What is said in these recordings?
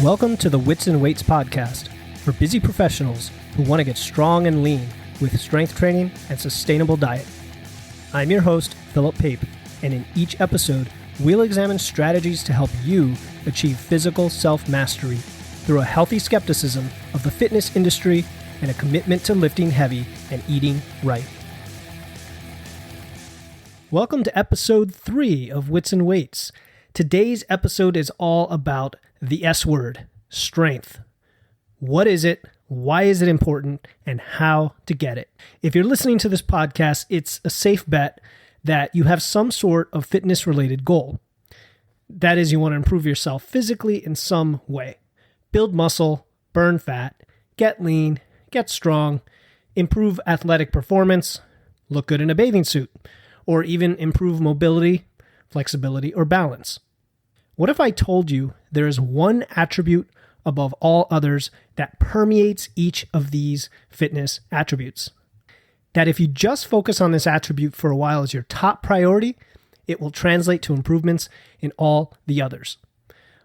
Welcome to the Wits and Weights podcast for busy professionals who want to get strong and lean with strength training and sustainable diet. I'm your host, Philip Pape, and in each episode, we'll examine strategies to help you achieve physical self-mastery through a healthy skepticism of the fitness industry and a commitment to lifting heavy and eating right. Welcome to episode 3 of Wits and Weights. Today's episode is all about the S word, strength. What is it? Why is it important? And how to get it? If you're listening to this podcast, it's a safe bet that you have some sort of fitness-related goal. That is, you want to improve yourself physically in some way. Build muscle, burn fat, get lean, get strong, improve athletic performance, look good in a bathing suit, or even improve mobility, flexibility, or balance. What if I told you there is one attribute above all others that permeates each of these fitness attributes? That if you just focus on this attribute for a while as your top priority, it will translate to improvements in all the others.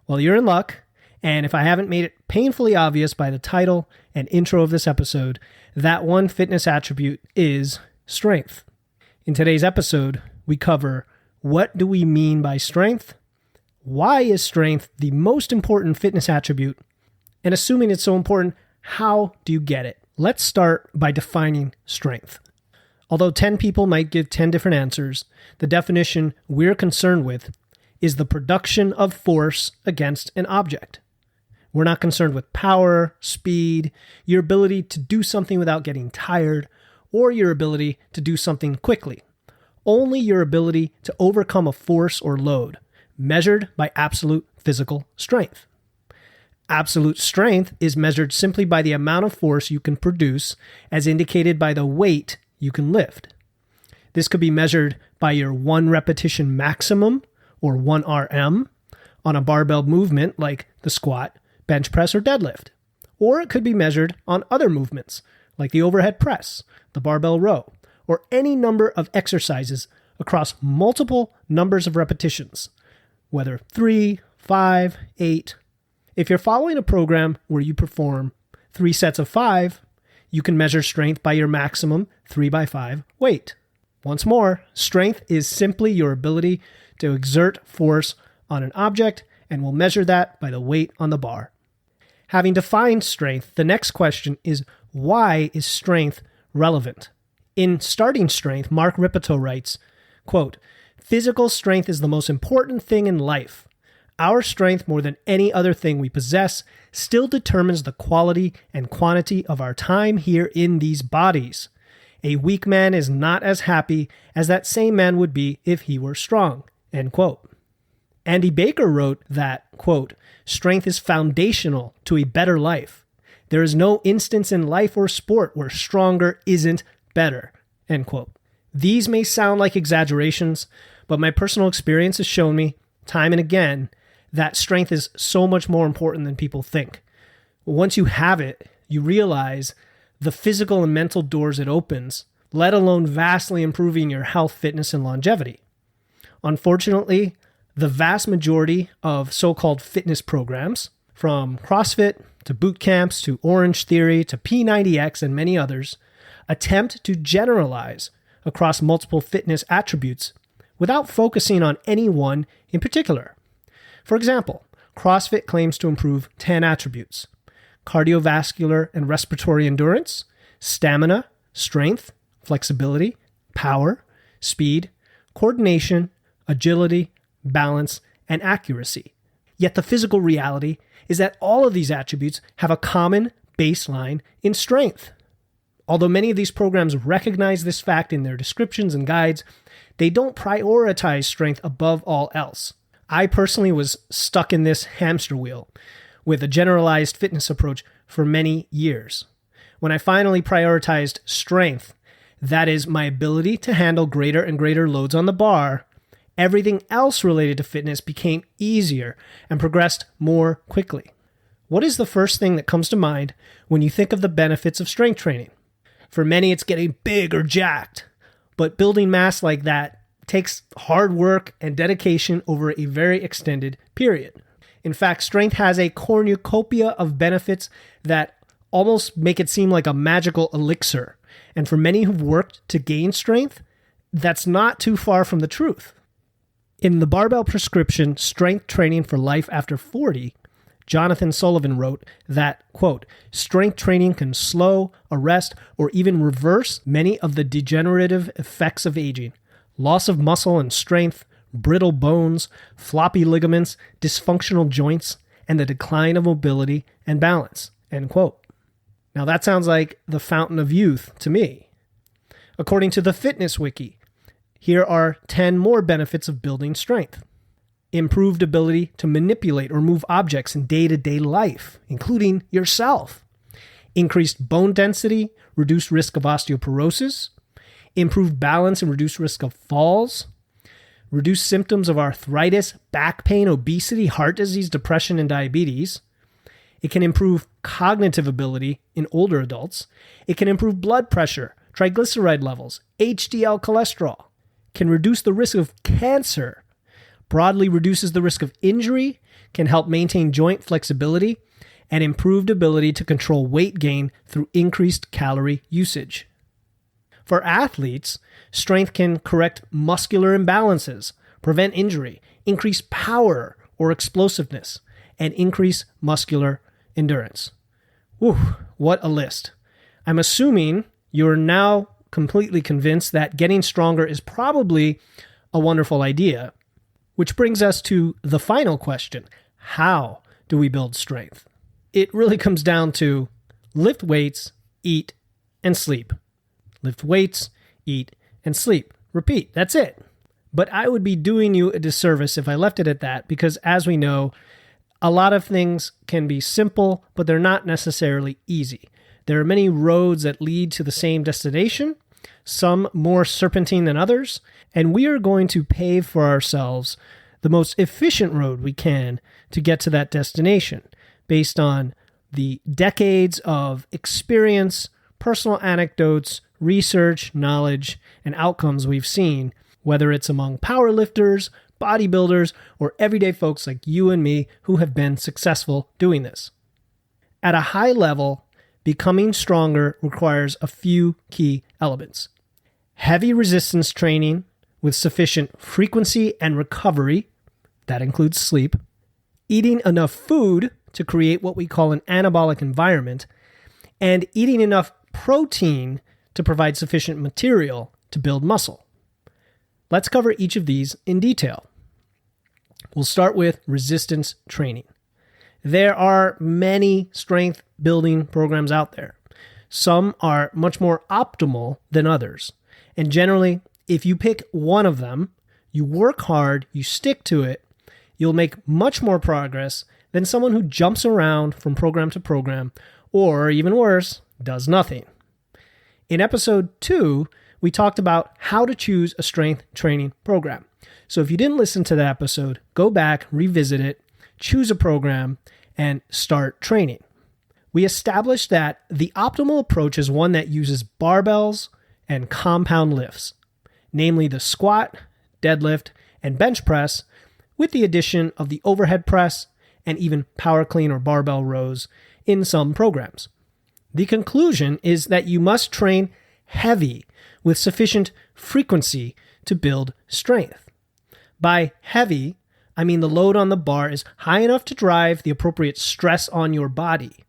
Well, you're in luck, and if I haven't made it painfully obvious by the title and intro of this episode, that one fitness attribute is strength. In today's episode, we cover what do we mean by strength, why is strength the most important fitness attribute, and assuming it's so important, how do you get it? Let's start by defining strength. Although 10 people might give 10 different answers, the definition we're concerned with is the production of force against an object. We're not concerned with power, speed, your ability to do something without getting tired, or your ability to do something quickly. Only your ability to overcome a force or load, measured by absolute physical strength. Absolute strength is measured simply by the amount of force you can produce as indicated by the weight you can lift. This could be measured by your 1 repetition maximum, or 1 RM, on a barbell movement like the squat, bench press, or deadlift. Or it could be measured on other movements like the overhead press, the barbell row, or any number of exercises across multiple numbers of repetitions, whether 3, 5, 8. If you're following a program where you perform 3 sets of 5, you can measure strength by your maximum 3x5 weight. Once more, strength is simply your ability to exert force on an object, and we'll measure that by the weight on the bar. Having defined strength, the next question is, why is strength relevant? In Starting Strength, Mark Rippetoe writes, quote, "Physical strength is the most important thing in life. Our strength, more than any other thing we possess, still determines the quality and quantity of our time here in these bodies. A weak man is not as happy as that same man would be if he were strong." End quote. Andy Baker wrote that, quote, "Strength is foundational to a better life. There is no instance in life or sport where stronger isn't better." End quote. These may sound like exaggerations, but my personal experience has shown me, time and again, that strength is so much more important than people think. Once you have it, you realize the physical and mental doors it opens, let alone vastly improving your health, fitness, and longevity. Unfortunately, the vast majority of so-called fitness programs, from CrossFit to boot camps to Orange Theory to P90X and many others, attempt to generalize across multiple fitness attributes without focusing on any one in particular. For example, CrossFit claims to improve 10 attributes: cardiovascular and respiratory endurance, stamina, strength, flexibility, power, speed, coordination, agility, balance, and accuracy. Yet the physical reality is that all of these attributes have a common baseline in strength. Although many of these programs recognize this fact in their descriptions and guides, they don't prioritize strength above all else. I personally was stuck in this hamster wheel with a generalized fitness approach for many years. When I finally prioritized strength, that is my ability to handle greater and greater loads on the bar, everything else related to fitness became easier and progressed more quickly. What is the first thing that comes to mind when you think of the benefits of strength training? For many, it's getting big or jacked, but building mass like that takes hard work and dedication over a very extended period. In fact, strength has a cornucopia of benefits that almost make it seem like a magical elixir. And for many who've worked to gain strength, that's not too far from the truth. In the Barbell Prescription, Strength Training for Life After 40, Jonathan Sullivan wrote that, quote, strength training can slow, arrest, or even reverse many of the degenerative effects of aging. Loss of muscle and strength, brittle bones, floppy ligaments, dysfunctional joints, and the decline of mobility and balance, end quote. Now that sounds like the fountain of youth to me. According to the Fitness Wiki, here are 10 more benefits of building strength. Improved ability to manipulate or move objects in day-to-day life, including yourself. Increased bone density, reduced risk of osteoporosis. Improved balance and reduced risk of falls. Reduced symptoms of arthritis, back pain, obesity, heart disease, depression, and diabetes. It can improve cognitive ability in older adults. It can improve blood pressure, triglyceride levels, HDL cholesterol. Can reduce the risk of cancer. Broadly reduces the risk of injury, can help maintain joint flexibility, and improved ability to control weight gain through increased calorie usage. For athletes, strength can correct muscular imbalances, prevent injury, increase power or explosiveness, and increase muscular endurance. Whew, what a list. I'm assuming you're now completely convinced that getting stronger is probably a wonderful idea. Which brings us to the final question. How do we build strength? It really comes down to lift weights, eat, and sleep. Lift weights, eat, and sleep. Repeat. That's it. But I would be doing you a disservice if I left it at that because, as we know, a lot of things can be simple, but they're not necessarily easy. There are many roads that lead to the same destination, some more serpentine than others, and we are going to pave for ourselves the most efficient road we can to get to that destination based on the decades of experience, personal anecdotes, research, knowledge, and outcomes we've seen, whether it's among powerlifters, bodybuilders, or everyday folks like you and me who have been successful doing this. At a high level, becoming stronger requires a few key elements. Heavy resistance training with sufficient frequency and recovery, that includes sleep, eating enough food to create what we call an anabolic environment, and eating enough protein to provide sufficient material to build muscle. Let's cover each of these in detail. We'll start with resistance training. There are many strength building programs out there. Some are much more optimal than others. And generally, if you pick one of them, you work hard, you stick to it, you'll make much more progress than someone who jumps around from program to program, or even worse, does nothing. In episode 2, we talked about how to choose a strength training program. So if you didn't listen to that episode, go back, revisit it, choose a program, and start training. We established that the optimal approach is one that uses barbells and compound lifts, namely the squat, deadlift, and bench press, with the addition of the overhead press and even power clean or barbell rows in some programs. The conclusion is that you must train heavy with sufficient frequency to build strength. By heavy, I mean the load on the bar is high enough to drive the appropriate stress on your body.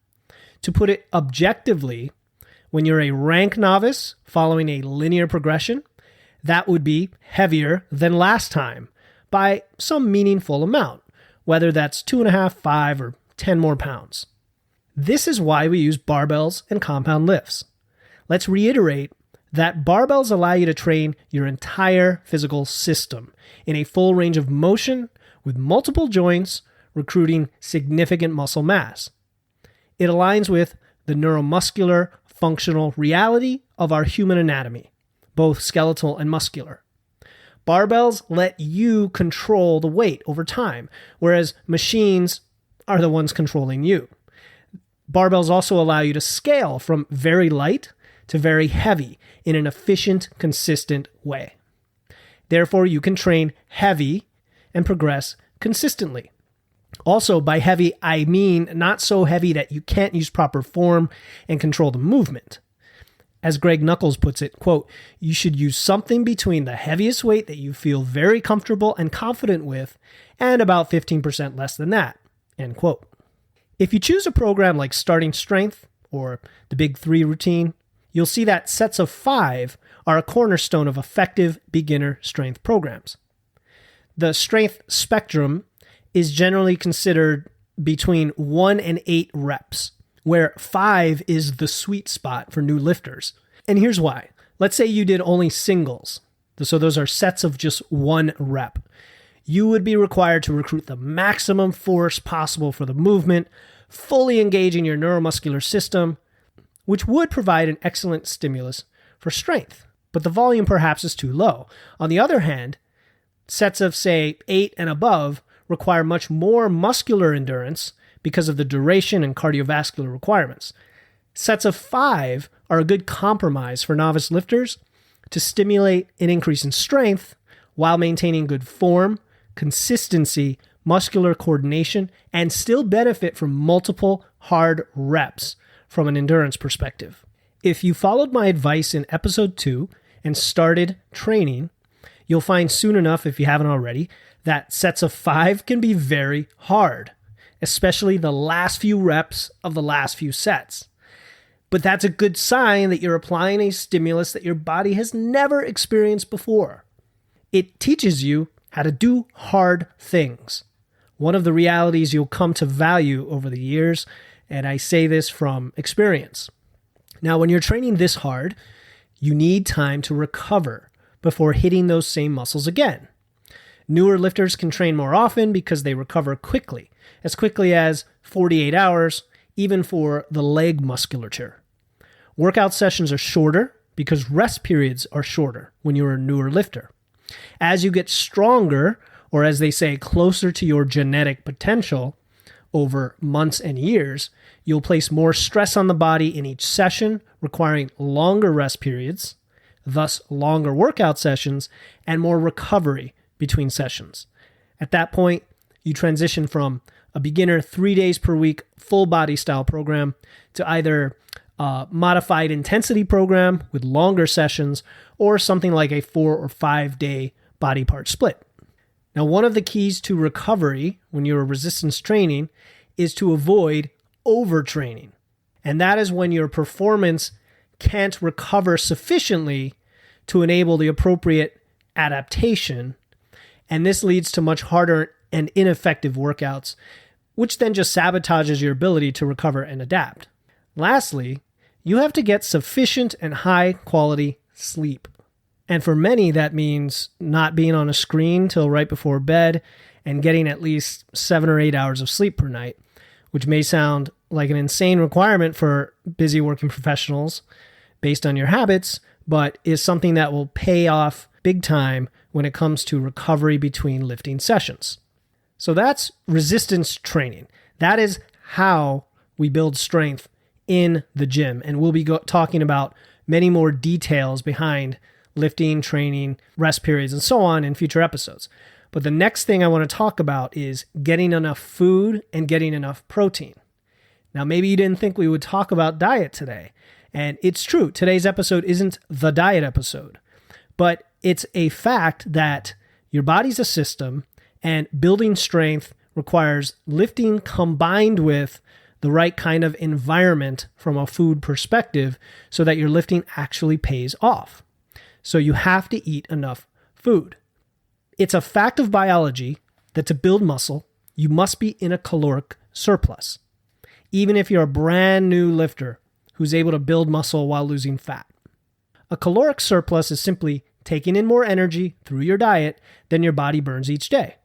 To put it objectively, when you're a rank novice following a linear progression, that would be heavier than last time by some meaningful amount, whether that's 2.5, 5, or 10 more pounds. This is why we use barbells and compound lifts. Let's reiterate that barbells allow you to train your entire physical system in a full range of motion with multiple joints, recruiting significant muscle mass. It aligns with the neuromuscular functional reality of our human anatomy, both skeletal and muscular. Barbells let you control the weight over time, whereas machines are the ones controlling you. Barbells also allow you to scale from very light to very heavy in an efficient, consistent way. Therefore, you can train heavy and progress consistently. Also, by heavy, I mean not so heavy that you can't use proper form and control the movement. As Greg Nuckols puts it, quote, you should use something between the heaviest weight that you feel very comfortable and confident with and about 15% less than that, end quote. If you choose a program like Starting Strength or the Big 3 routine, you'll see that sets of 5 are a cornerstone of effective beginner strength programs. The strength spectrum is generally considered between 1 and 8 reps, where 5 is the sweet spot for new lifters. And here's why. Let's say you did only singles. So those are sets of just 1 rep. You would be required to recruit the maximum force possible for the movement, fully engaging your neuromuscular system, which would provide an excellent stimulus for strength. But the volume perhaps is too low. On the other hand, sets of, say, 8 and above require much more muscular endurance because of the duration and cardiovascular requirements. Sets of 5 are a good compromise for novice lifters to stimulate an increase in strength while maintaining good form, consistency, muscular coordination, and still benefit from multiple hard reps from an endurance perspective. If you followed my advice in episode 2 and started training, you'll find soon enough, if you haven't already, that sets of 5 can be very hard, especially the last few reps of the last few sets. But that's a good sign that you're applying a stimulus that your body has never experienced before. It teaches you how to do hard things. One of the realities you'll come to value over the years, and I say this from experience. Now, when you're training this hard, you need time to recover before hitting those same muscles again. Newer lifters can train more often because they recover quickly as 48 hours, even for the leg musculature. Workout sessions are shorter because rest periods are shorter when you're a newer lifter. As you get stronger, or as they say, closer to your genetic potential over months and years, you'll place more stress on the body in each session, requiring longer rest periods, thus longer workout sessions, and more recovery between sessions. At that point, you transition from a beginner 3 days per week full body style program to either a modified intensity program with longer sessions or something like a 4 or 5 day body part split. Now, one of the keys to recovery when you're resistance training is to avoid overtraining. And that is when your performance can't recover sufficiently to enable the appropriate adaptation. And this leads to much harder and ineffective workouts, which then just sabotages your ability to recover and adapt. Lastly, you have to get sufficient and high quality sleep. And for many, that means not being on a screen till right before bed and getting at least 7 or 8 hours of sleep per night, which may sound like an insane requirement for busy working professionals based on your habits, but is something that will pay off big time when it comes to recovery between lifting sessions. So that's resistance training. That is how we build strength in the gym. And we'll be talking about many more details behind lifting, training, rest periods, and so on in future episodes. But the next thing I want to talk about is getting enough food and getting enough protein. Now, maybe you didn't think we would talk about diet today. And it's true, today's episode isn't the diet episode. But it's a fact that your body's a system, and building strength requires lifting combined with the right kind of environment from a food perspective so that your lifting actually pays off. So you have to eat enough food. It's a fact of biology that to build muscle, you must be in a caloric surplus, even if you're a brand new lifter who's able to build muscle while losing fat. A caloric surplus is simply taking in more energy through your diet than your body burns each day.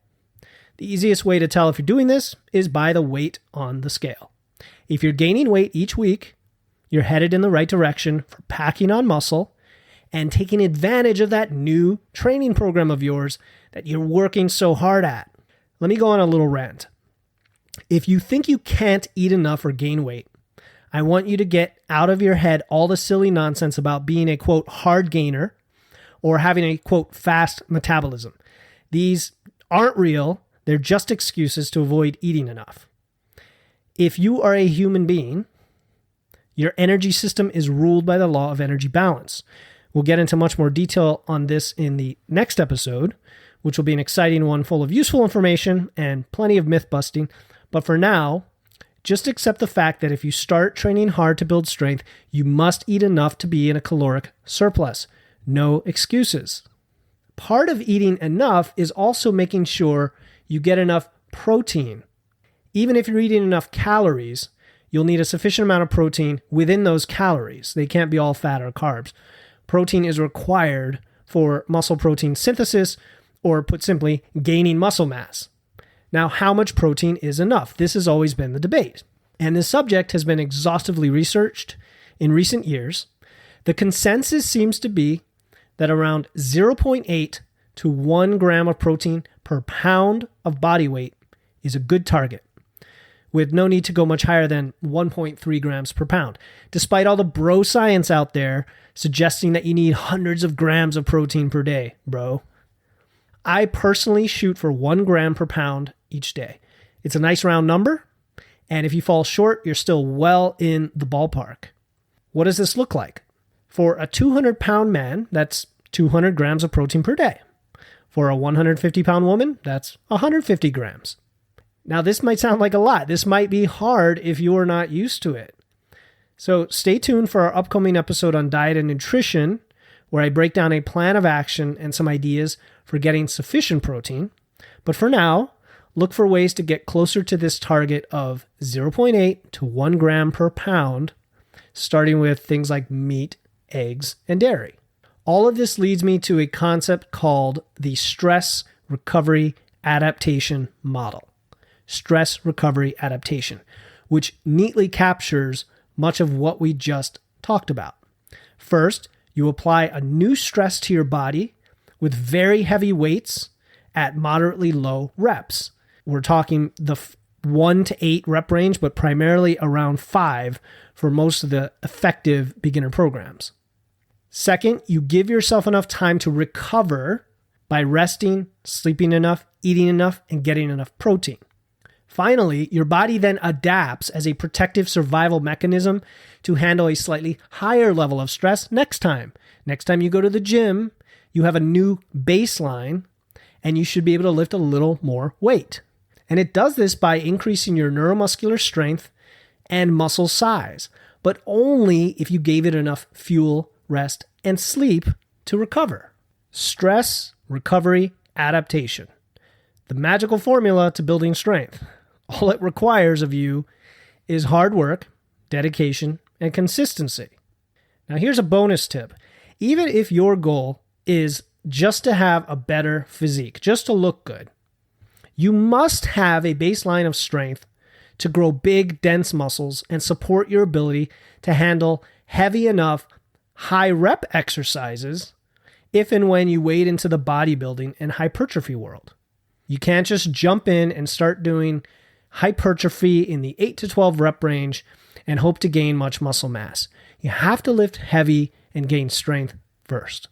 The easiest way to tell if you're doing this is by the weight on the scale. If you're gaining weight each week, you're headed in the right direction for packing on muscle and taking advantage of that new training program of yours that you're working so hard at. Let me go on a little rant. If you think you can't eat enough or gain weight, I want you to get out of your head all the silly nonsense about being a, quote, hard gainer or having a, quote, fast metabolism. These aren't real. They're just excuses to avoid eating enough. If you are a human being, your energy system is ruled by the law of energy balance. We'll get into much more detail on this in the next episode, which will be an exciting one full of useful information and plenty of myth busting. But for now, just accept the fact that if you start training hard to build strength, you must eat enough to be in a caloric surplus. No excuses. Part of eating enough is also making sure you get enough protein. Even if you're eating enough calories, you'll need a sufficient amount of protein within those calories. They can't be all fat or carbs. Protein is required for muscle protein synthesis, or put simply, gaining muscle mass. Now, how much protein is enough? This has always been the debate, and this subject has been exhaustively researched in recent years. The consensus seems to be that around 0.8 to 1 gram of protein per pound of body weight is a good target, with no need to go much higher than 1.3 grams per pound, despite all the bro science out there suggesting that you need hundreds of grams of protein per day, bro. I personally shoot for 1 gram per pound each day. It's a nice round number, and if you fall short, you're still well in the ballpark. What does this look like? For a 200-pound man, that's 200 grams of protein per day. For a 150-pound woman, that's 150 grams. Now, this might sound like a lot. This might be hard if you are not used to it. So stay tuned for our upcoming episode on diet and nutrition, where I break down a plan of action and some ideas for getting sufficient protein. But for now, look for ways to get closer to this target of 0.8 to 1 gram per pound, starting with things like meat, eggs, and dairy. All of this leads me to a concept called the stress recovery adaptation model. Stress recovery adaptation, which neatly captures much of what we just talked about. First, you apply a new stress to your body with very heavy weights at moderately low reps. We're talking the 1 to 8 rep range, but primarily around 5 for most of the effective beginner programs. Second, you give yourself enough time to recover by resting, sleeping enough, eating enough, and getting enough protein. Finally, your body then adapts as a protective survival mechanism to handle a slightly higher level of stress next time. Next time you go to the gym, you have a new baseline and you should be able to lift a little more weight. And it does this by increasing your neuromuscular strength and muscle size, but only if you gave it enough fuel, rest, and sleep to recover. Stress, recovery, adaptation. The magical formula to building strength. All it requires of you is hard work, dedication, and consistency. Now here's a bonus tip. Even if your goal is just to have a better physique, just to look good, you must have a baseline of strength to grow big, dense muscles and support your ability to handle heavy enough, high rep exercises if and when you wade into the bodybuilding and hypertrophy world. You can't just jump in and start doing hypertrophy in the 8 to 12 rep range and hope to gain much muscle mass. You have to lift heavy and gain strength first.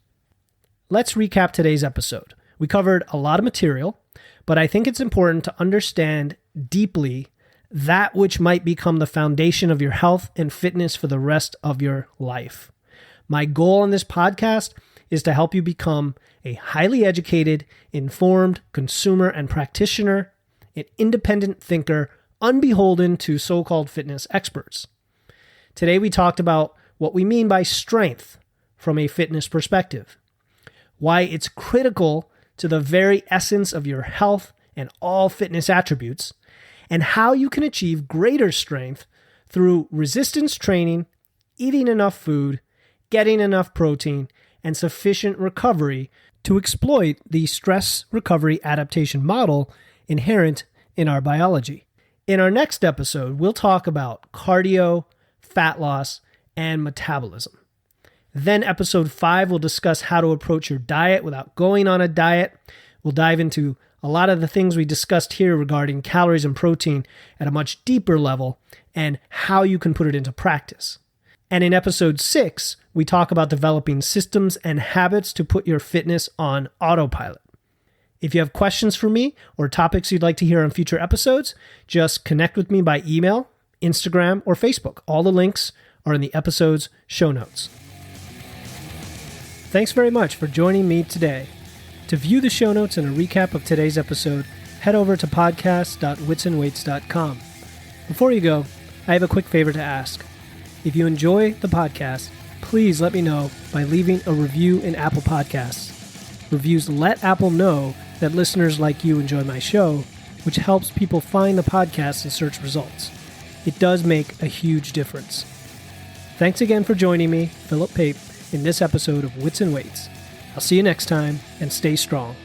Let's recap today's episode. We covered a lot of material, but I think it's important to understand deeply that which might become the foundation of your health and fitness for the rest of your life. My goal on this podcast is to help you become a highly educated, informed consumer and practitioner, an independent thinker, unbeholden to so-called fitness experts. Today we talked about what we mean by strength from a fitness perspective, why it's critical to the very essence of your health and all fitness attributes, and how you can achieve greater strength through resistance training, eating enough food, getting enough protein, and sufficient recovery to exploit the stress recovery adaptation model inherent in our biology. In our next episode, we'll talk about cardio, fat loss, and metabolism. Then episode 5 will discuss how to approach your diet without going on a diet. We'll dive into a lot of the things we discussed here regarding calories and protein at a much deeper level and how you can put it into practice. And in episode 6, we talk about developing systems and habits to put your fitness on autopilot. If you have questions for me or topics you'd like to hear on future episodes, just connect with me by email, Instagram, or Facebook. All the links are in the episode's show notes. Thanks very much for joining me today. To view the show notes and a recap of today's episode, head over to podcast.witsandweights.com. Before you go, I have a quick favor to ask. If you enjoy the podcast, please let me know by leaving a review in Apple Podcasts. Reviews let Apple know that listeners like you enjoy my show, which helps people find the podcast in search results. It does make a huge difference. Thanks again for joining me, Philip Pape, in this episode of Wits and Weights. I'll see you next time, and stay strong.